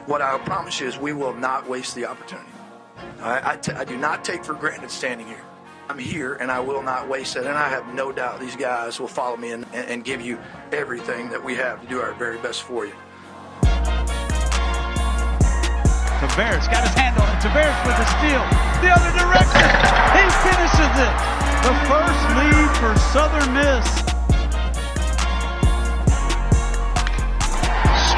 What I'll promise you is we will not waste the opportunity. I do not take for granted standing here. I'm here, and I will not waste it, and I have no doubt these guys will follow me and give you everything that we have to do our very best for you. Tavares got his hand on it. Tavares with the steal. The other direction. He finishes it. The first lead for Southern Miss.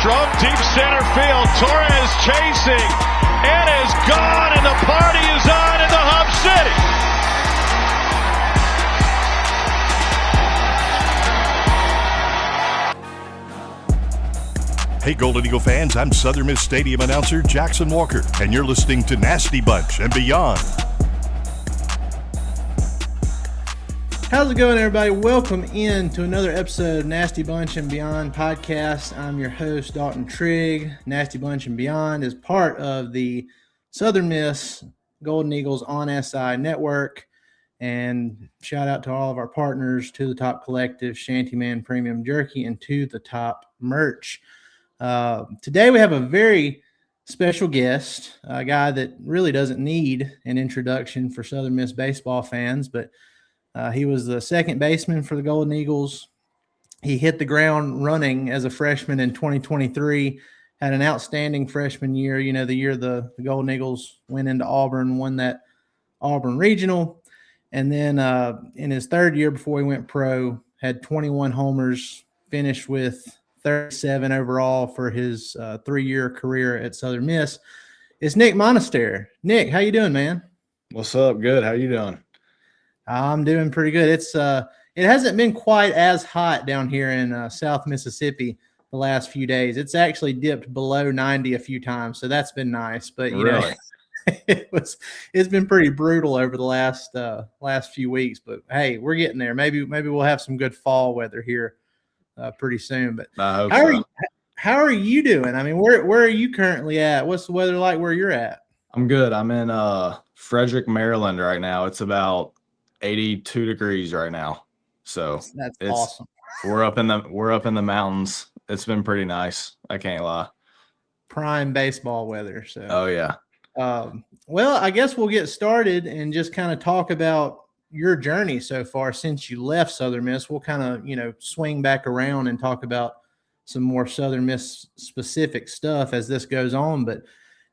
Strom deep center field. Torres chasing. It is gone, and the party is on in the Hub City. Hey, Golden Eagle fans, I'm Southern Miss Stadium announcer Jackson Walker, and you're listening to Nasty Bunch and Beyond. How's it going, everybody? Welcome in to another episode of Nasty Bunch and Beyond podcast. I'm your host, Dalton Trigg. Nasty Bunch and Beyond is part of the Southern Miss Golden Eagles on SI network. And shout out to all of our partners, To the Top Collective, Shantyman Premium Jerky, and To the Top Merch. Today we have a very special guest, a guy that really doesn't need an introduction for Southern Miss baseball fans, but he was the second baseman for the Golden Eagles. He hit the ground running as a freshman in 2023, had an outstanding freshman year, the year the Golden Eagles went into Auburn, won that Auburn Regional. And then in his third year before he went pro, had 21 homers, finished with 37 overall for his 3-year career at Southern Miss. It's Nick Monistere. Nick, how you doing, man? What's up? Good. How you doing? I'm doing pretty good. It's it hasn't been quite as hot down here in South Mississippi the last few days. It's actually dipped below 90 a few times, so that's been nice. But you know, it's been pretty brutal over the last few weeks. But hey, we're getting there. Maybe we'll have some good fall weather here pretty soon. But how are you doing? I mean, where are you currently at? What's the weather like where you're at? I'm good. I'm in Frederick, Maryland right now. It's about 82 degrees right now. So that's awesome. We're up in the mountains. It's been pretty nice. I can't lie. Prime baseball weather. So oh yeah. Well, I guess we'll get started and just kind of talk about your journey so far since you left Southern Miss. We'll kind of, swing back around and talk about some more Southern Miss specific stuff as this goes on. But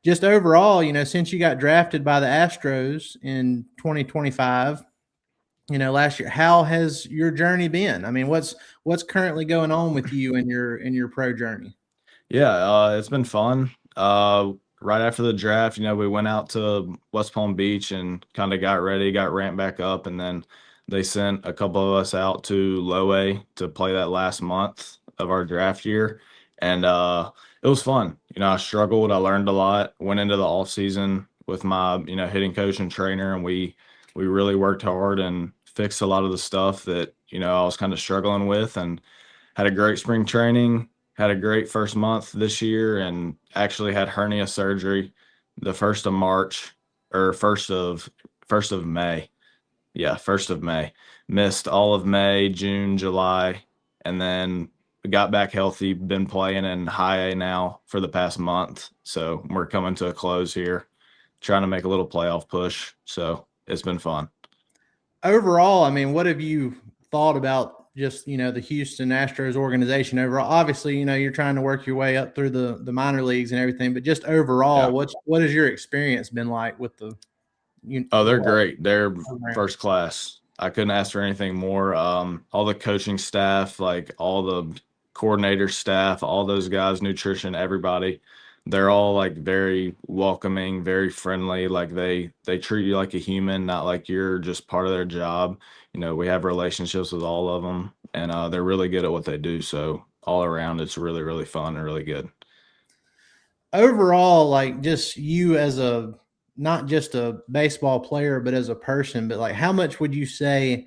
just overall, since you got drafted by the Astros in 2025, last year, how has your journey been? I mean, what's currently going on with you in your pro journey? Yeah, it's been fun. Right after the draft, we went out to West Palm Beach and kind of got ready, got ramped back up, and then they sent a couple of us out to Low A to play that last month of our draft year, and it was fun. I struggled. I learned a lot. Went into the off season with my hitting coach and trainer, and we really worked hard and fixed a lot of the stuff that I was kind of struggling with, and had a great spring training. Had a great first month this year, and actually had hernia surgery the 1st of March or 1st of May. Yeah, 1st of May. Missed all of May, June, July, and then got back healthy. Been playing in high A now for the past month. So we're coming to a close here, trying to make a little playoff push. So it's been fun. Overall, I mean, what have you thought about just, the Houston Astros organization overall? Obviously, you're trying to work your way up through the minor leagues and everything, but just overall, what has your experience been like with the they're great. They're first class. I couldn't ask for anything more. All the coaching staff, like all the coordinator staff, all those guys, nutrition, everybody, they're all like very welcoming, very friendly. Like they treat you like a human, not like you're just part of their job. We have relationships with all of them, and they're really good at what they do. So all around, it's really, really fun and really good. Overall, like just you as not just a baseball player, but as a person, but like how much would you say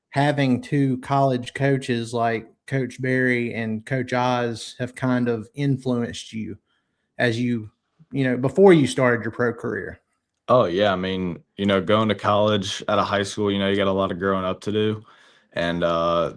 having two college coaches like Coach Barry and Coach Oz have kind of influenced you as before you started your pro career? Oh, yeah. I mean, going to college out of high school, you got a lot of growing up to do. and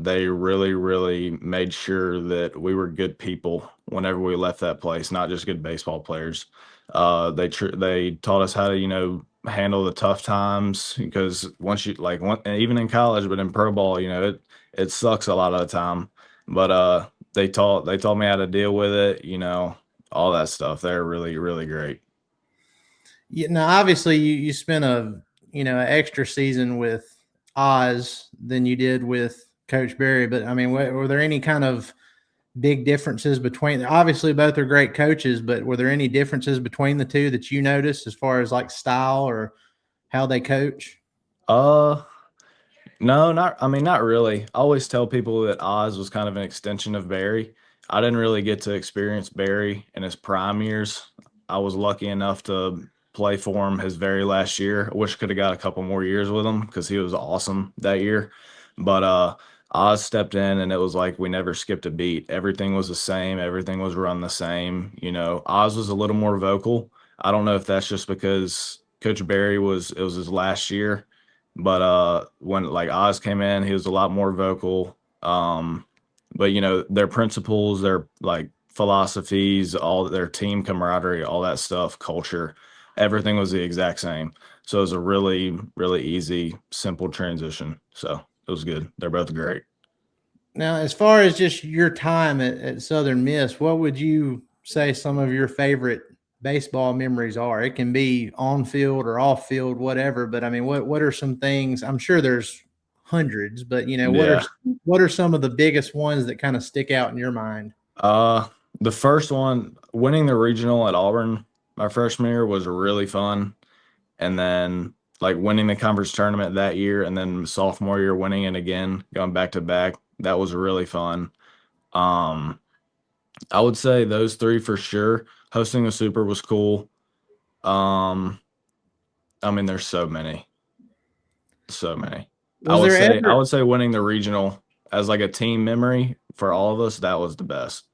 they really, really made sure that we were good people whenever we left that place, not just good baseball players. They taught us how to, handle the tough times, because once you and even in college, but in pro ball, it sucks a lot of the time. But they taught me how to deal with it, all that stuff. They're really, really great. Yeah, now obviously you spent an extra season with Oz than you did with Coach Barry, but I mean, were there any kind of big differences between? Obviously, both are great coaches, but were there any differences between the two that you noticed as far as like style or how they coach? No, not really. I always tell people that Oz was kind of an extension of Barry. I didn't really get to experience Barry in his prime years. I was lucky enough to play for him his very last year. I wish I could have got a couple more years with him because he was awesome that year. But Oz stepped in, and it was like we never skipped a beat. Everything was the same. Everything was run the same. Oz was a little more vocal. I don't know if that's just because Coach Barry it was his last year, but when like Oz came in, he was a lot more vocal. But their principles, their like philosophies, all their team camaraderie, all that stuff, culture, everything was the exact same. So it was a really, really easy, simple transition. So it was good. They're both great. Now, as far as just your time at Southern Miss, what would you say some of your favorite baseball memories are? It can be on field or off field, whatever. But I mean, what are some things? I'm sure there's hundreds, but what are some of the biggest ones that kind of stick out in your mind? The first one, winning the regional at Auburn my freshman year, was really fun. And then like winning the conference tournament that year, and then sophomore year winning it again, going back to back, that was really fun. I would say those three for sure. Hosting the Super was cool. I mean, there's so many. I would say winning the regional as like a team memory for all of us, that was the best.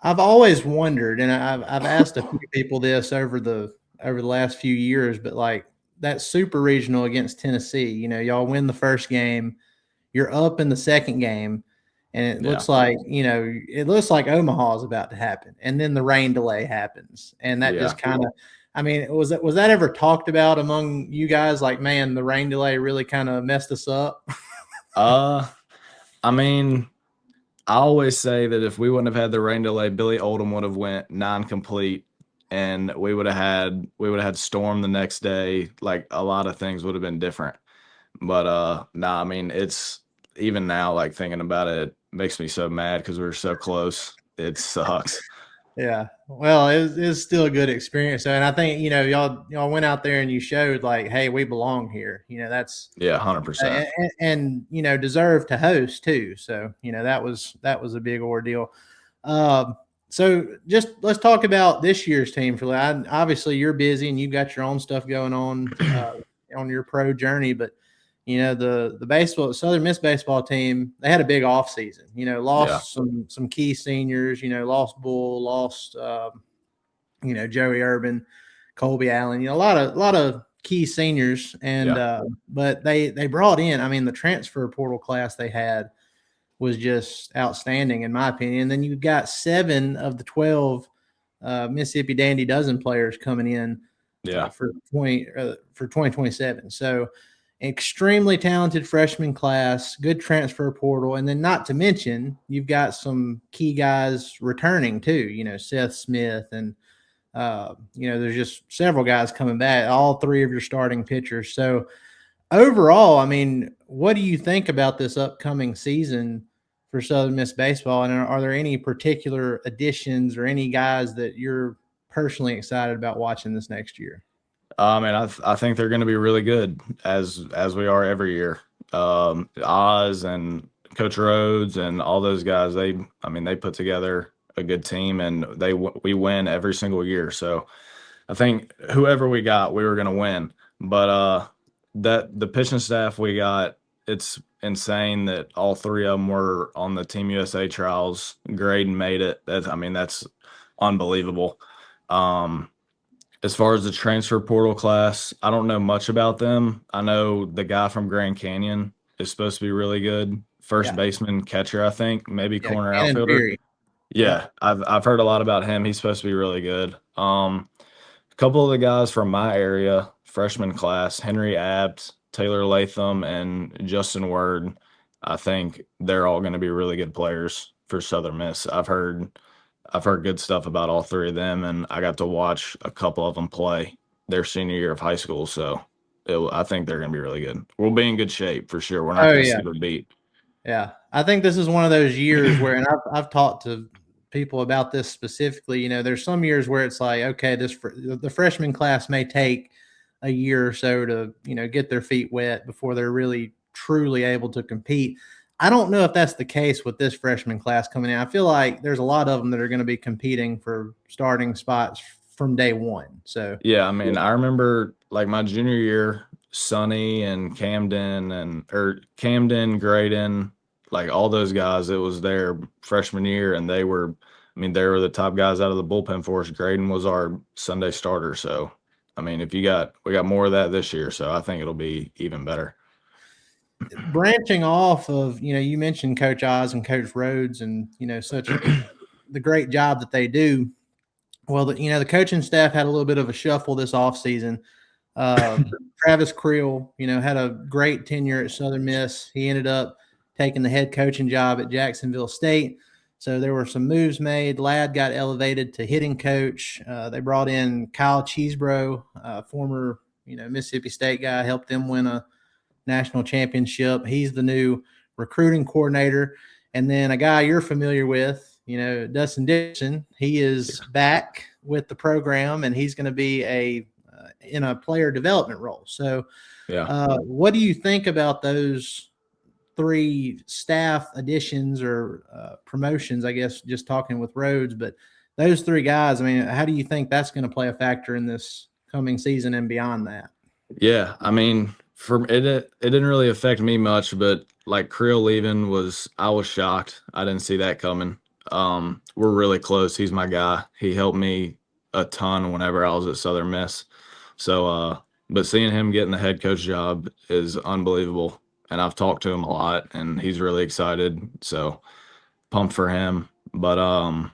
I've always wondered, and I've asked a few people this over the last few years, but like that super regional against Tennessee, y'all win the first game, you're up in the second game, and it looks like Omaha is about to happen, and then the rain delay happens, and that just kind of, I mean, was that ever talked about among you guys? Like, man, the rain delay really kind of messed us up. I mean, I always say that if we wouldn't have had the rain delay, Billy Oldham would have went non-complete, and we would have had storm the next day. Like a lot of things would have been different. But I mean, it's even now, like thinking about it, it makes me so mad because we were so close. It sucks. Yeah. Well, it's still a good experience. And I think, y'all went out there and you showed like, hey, we belong here. That's 100%. And deserve to host too. So, that was a big ordeal. So just let's talk about this year's team. Obviously you're busy and you've got your own stuff going on your pro journey, but the Southern Miss baseball team, they had a big off season, lost some key seniors, lost Bull, lost, Joey Urban, Colby Allen, a lot of key seniors. And, but they brought in, I mean, the transfer portal class they had was just outstanding in my opinion. And then you've got 7 of the 12 Mississippi Dandy Dozen players coming in for 2027. So, extremely talented freshman class, good transfer portal, and then not to mention you've got some key guys returning too. Seth Smith and there's just several guys coming back. All 3 of your starting pitchers. So overall, I mean, what do you think about this upcoming season for Southern Miss baseball? And are there any particular additions or any guys that you're personally excited about watching this next year? And I think they're going to be really good as we are every year. Oz and Coach Rhodes and all those guys, they put together a good team, and we win every single year. So I think whoever we got, we were going to win. But that the pitching staff we got, it's insane that all 3 of them were on the Team USA trials. Graydon made it. That's unbelievable. As far as the transfer portal class, I don't know much about them. I know the guy from Grand Canyon is supposed to be really good. First baseman, catcher, I think, maybe corner outfielder. Yeah, I've heard a lot about him. He's supposed to be really good. A couple of the guys from my area, freshman class, Henry Abt, Taylor Latham, and Justin Word, I think they're all going to be really good players for Southern Miss. I've heard good stuff about all three of them, and I got to watch a couple of them play their senior year of high school. So I think they're going to be really good. We'll be in good shape for sure. We're not going to skip a beat. Yeah, I think this is one of those years where, and I've talked to people about this specifically. You know, there's some years where it's like, okay, the freshman class may take a year or so to, you know, get their feet wet before they're really truly able to compete. I don't know if that's the case with this freshman class coming in. I feel like there's a lot of them that are going to be competing for starting spots from day one. So yeah, I mean, I remember like my junior year, Sonny and Camden, Graydon, like all those guys, it was their freshman year, and they were the top guys out of the bullpen for us. Graydon was our Sunday starter. So, I mean, we got more of that this year, so I think it'll be even better. Branching off of, you know, you mentioned Coach Oz and Coach Rhodes and, you know, such the great job that they do. Well, the coaching staff had a little bit of a shuffle this offseason. Travis Creel, you know, had a great tenure at Southern Miss. He ended up taking the head coaching job at Jacksonville State. So there were some moves made. Ladd got elevated to hitting coach. They brought in Kyle Cheesebro, former, you know, Mississippi State guy, helped them win a national championship. He's the new recruiting coordinator. And then a guy you're familiar with, you know, Dustin Dixon, he is back with the program, and he's going to be in a player development role. So what do you think about those three staff additions or promotions, I guess, just talking with Rhodes, but those three guys, I mean, how do you think that's going to play a factor in this coming season and beyond that? Yeah, I mean, it didn't really affect me much, but like Creel leaving I was shocked. I didn't see that coming. We're really close. He's my guy. He helped me a ton whenever I was at Southern Miss. So, but seeing him getting the head coach job is unbelievable. And I've talked to him a lot, and he's really excited. So pumped for him. But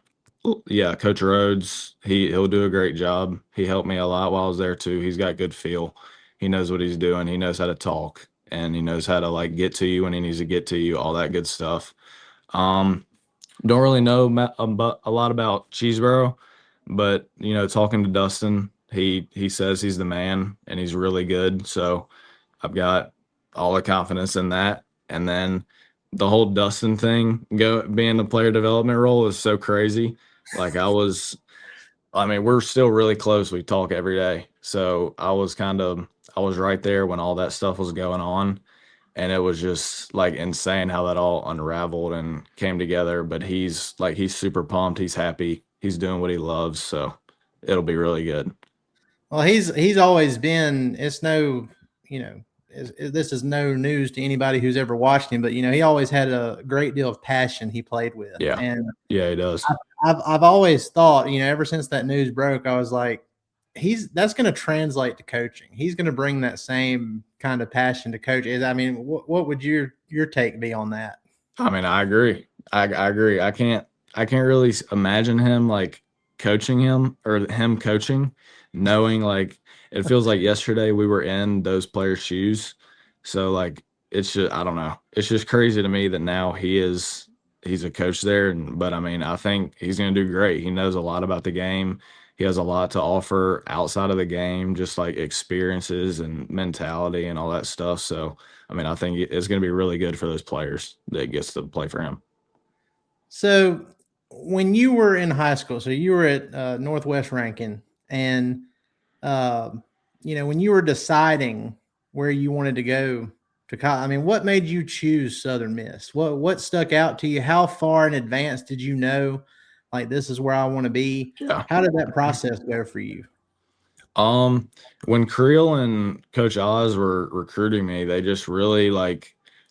yeah, Coach Rhodes, he'll do a great job. He helped me a lot while I was there too. He's got good feel. He knows what he's doing. He knows how to talk, and he knows how to like get to you when he needs to get to you, all that good stuff. Don't really know a lot about Cheeseboro, but you know, talking to Dustin, he says he's the man and he's really good. So I've got all the confidence in that. And then the whole Dustin thing, being the player development role is so crazy. Like we're still really close. We talk every day. So I was right there when all that stuff was going on. And it was just like insane how that all unraveled and came together. But he's super pumped. He's happy. He's doing what he loves. So it'll be really good. Well, he's always been, it's no, you know, this is no news to anybody who's ever watched him, but you know, he always had a great deal of passion he played with. Yeah. And yeah, he does. I've always thought, you know, ever since that news broke, I was like, that's going to translate to coaching. He's going to bring that same kind of passion to coaching. I mean, what would your take be on that? I mean, I agree. I agree. I can't really imagine him like coaching him or him coaching, knowing like it feels like yesterday we were in those players' shoes. So like it's just, I don't know. It's just crazy to me that now he's a coach there. But I mean, I think he's going to do great. He knows a lot about the game. He has a lot to offer outside of the game, just like experiences and mentality and all that stuff. So, I mean, I think it's going to be really good for those players that gets to play for him. So when you were in high school, so you were at Northwest Rankin, and, you know, when you were deciding where you wanted to go to college, I mean, what made you choose Southern Miss? What stuck out to you? How far in advance did you know, like, this is where I want to be? Yeah. How did that process go for you? When Creel and Coach Oz were recruiting me, they just really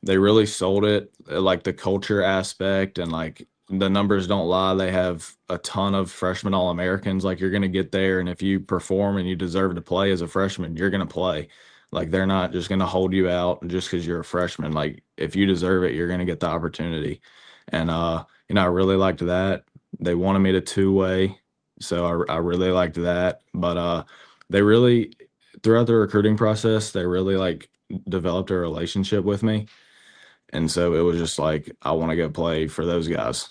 they really sold it, like the culture aspect, and like the numbers don't lie. They have a ton of freshman All-Americans. Like, you're going to get there, and if you perform and you deserve to play as a freshman, you're going to play. Like, they're not just going to hold you out just because you're a freshman. Like, if you deserve it, you're going to get the opportunity. And, I really liked that. They wanted me to two-way, so I really liked that. But they really, throughout the recruiting process, they really, like, developed a relationship with me. And so it was just like, I want to go play for those guys.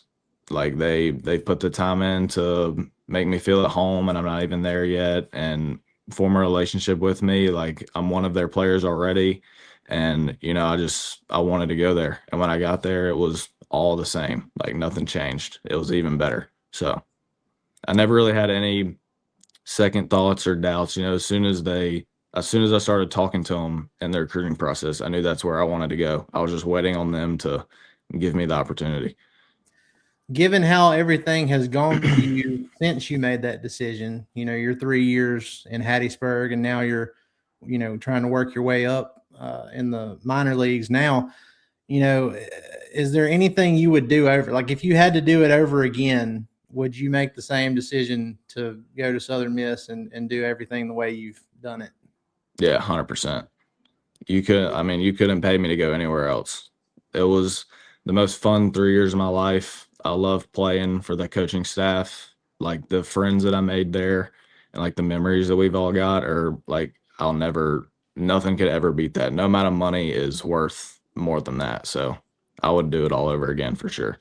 Like, they put the time in to make me feel at home, and I'm not even there yet, and form a relationship with me. Like, I'm one of their players already. And, I wanted to go there. And when I got there, it was all the same. Like, nothing changed. It was even better. So I never really had any second thoughts or doubts. As soon as I started talking to them in the recruiting process, I knew that's where I wanted to go. I was just waiting on them to give me the opportunity. Given how everything has gone for you since you made that decision, you're 3 years in Hattiesburg, and now you're, trying to work your way up in the minor leagues now, is there anything you would do over, like if you had to do it over again, would you make the same decision to go to Southern Miss and do everything the way you've done it? Yeah, 100%. You couldn't pay me to go anywhere else. It was the most fun 3 years of my life. I love playing for the coaching staff. Like, the friends that I made there and like the memories that we've all got are like, nothing could ever beat that. No amount of money is worth more than that. So I would do it all over again for sure.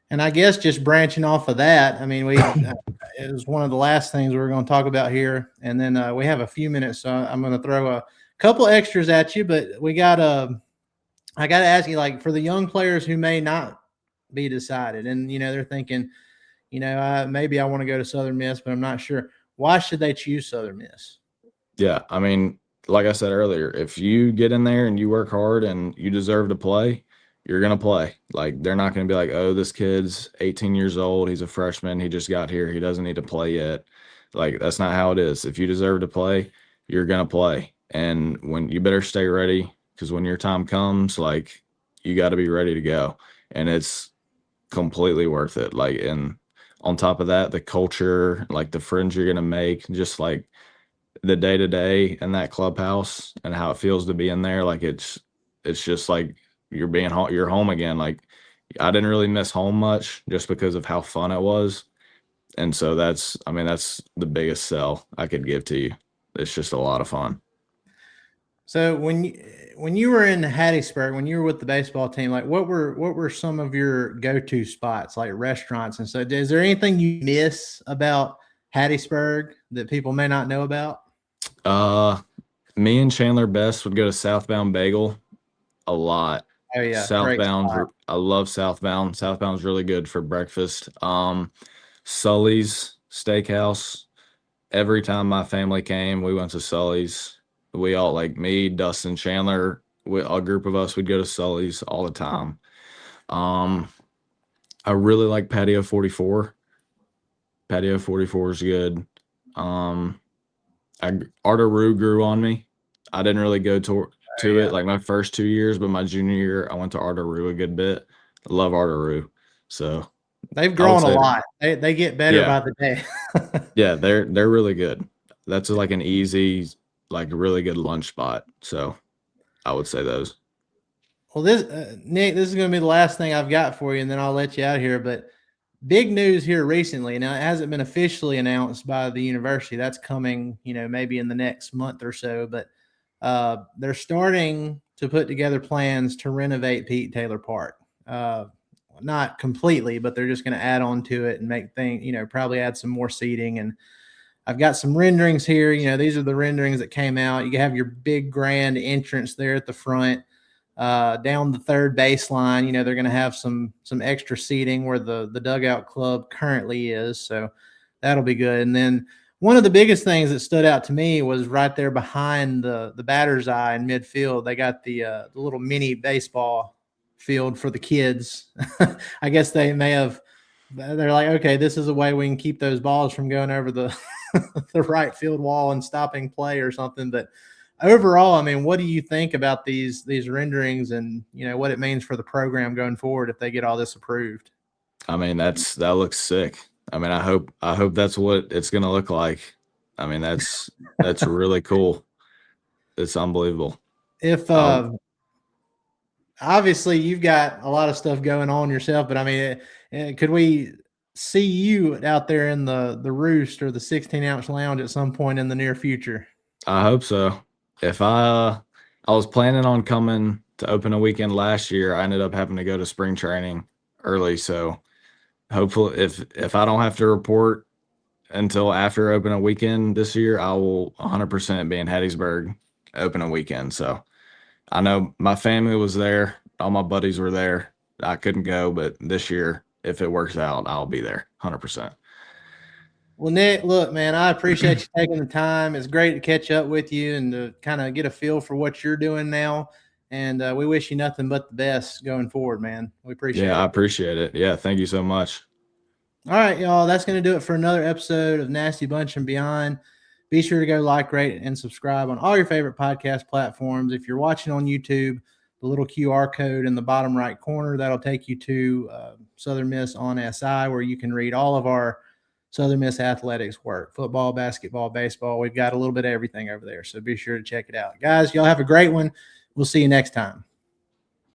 And I guess just branching off of that, it was one of the last things we were going to talk about here. And then we have a few minutes, so I'm going to throw a couple extras at you, but I got to ask you, like, for the young players who may not be decided, and, they're thinking, maybe I want to go to Southern Miss, but I'm not sure. Why should they choose Southern Miss? Yeah. Like I said earlier, if you get in there and you work hard and you deserve to play, you're going to play. Like, they're not going to be like, oh, this kid's 18 years old. He's a freshman. He just got here. He doesn't need to play yet. Like, that's not how it is. If you deserve to play, you're going to play. And when you better stay ready, because when your time comes, like, you got to be ready to go. And it's completely worth it. Like, and on top of that, the culture, like the friends you're going to make, just like the day-to-day in that clubhouse and how it feels to be in there. Like, it's just like, you're home again. Like, I didn't really miss home much just because of how fun it was. And so that's the biggest sell I could give to you. It's just a lot of fun. So when you were in Hattiesburg, when you were with the baseball team, like what were some of your go-to spots, like restaurants and so? Is there anything you miss about Hattiesburg that people may not know about? Me and Chandler Best would go to Southbound Bagel a lot. Oh yeah, Southbound. I love Southbound. Southbound's really good for breakfast. Sully's Steakhouse. Every time my family came, we went to Sully's. We all, like me, Dustin, Chandler, a group of us would go to Sully's all the time. I really like Patio 44. Patio 44 is good. Artaroo grew on me. I didn't really go to it like my first 2 years, but my junior year I went to Artaroo a good bit. I love Artaroo. So they've grown a lot. They get better by the day. Yeah, they're really good. That's like an easy, like really good lunch spot. So I would say those. Well, Nick, this is going to be the last thing I've got for you, and then I'll let you out of here. But big news here recently. Now, it hasn't been officially announced by the university. That's coming, maybe in the next month or so. But they're starting to put together plans to renovate Pete Taylor Park. Not completely, but they're just going to add on to it and make things, probably add some more seating. And I've got some renderings here. These are the renderings that came out. You have your big grand entrance there at the front. Down the third baseline, they're going to have some extra seating where the dugout club currently is. So that'll be good. And then one of the biggest things that stood out to me was right there behind the batter's eye in midfield. They got the little mini baseball field for the kids. I guess they're like, okay, this is a way we can keep those balls from going over the the right field wall and stopping play or something. But overall, what do you think about these renderings and, what it means for the program going forward if they get all this approved? That looks sick. I hope that's what it's going to look like. That's really cool. it's unbelievable. If obviously you've got a lot of stuff going on yourself, but I mean, could we see you out there in the Roost or the 16-ounce lounge at some point in the near future? I hope so. If I was planning on coming to open a weekend last year, I ended up having to go to spring training early. So hopefully if I don't have to report until after open a weekend this year, I will 100% be in Hattiesburg open a weekend. So I know my family was there. All my buddies were there. I couldn't go, but this year, if it works out, I'll be there 100%. Well, Nick, look, man, I appreciate you taking the time. It's great to catch up with you and to kind of get a feel for what you're doing now. And we wish you nothing but the best going forward, man. We appreciate it. Yeah, I appreciate it. Yeah, thank you so much. All right, y'all. That's going to do it for another episode of Nasty Bunch and Beyond. Be sure to go like, rate, and subscribe on all your favorite podcast platforms. If you're watching on YouTube, the little QR code in the bottom right corner, that'll take you to Southern Miss on SI, where you can read all of our Southern Miss athletics work, football, basketball, baseball. We've got a little bit of everything over there, so be sure to check it out. Guys, y'all have a great one. We'll see you next time.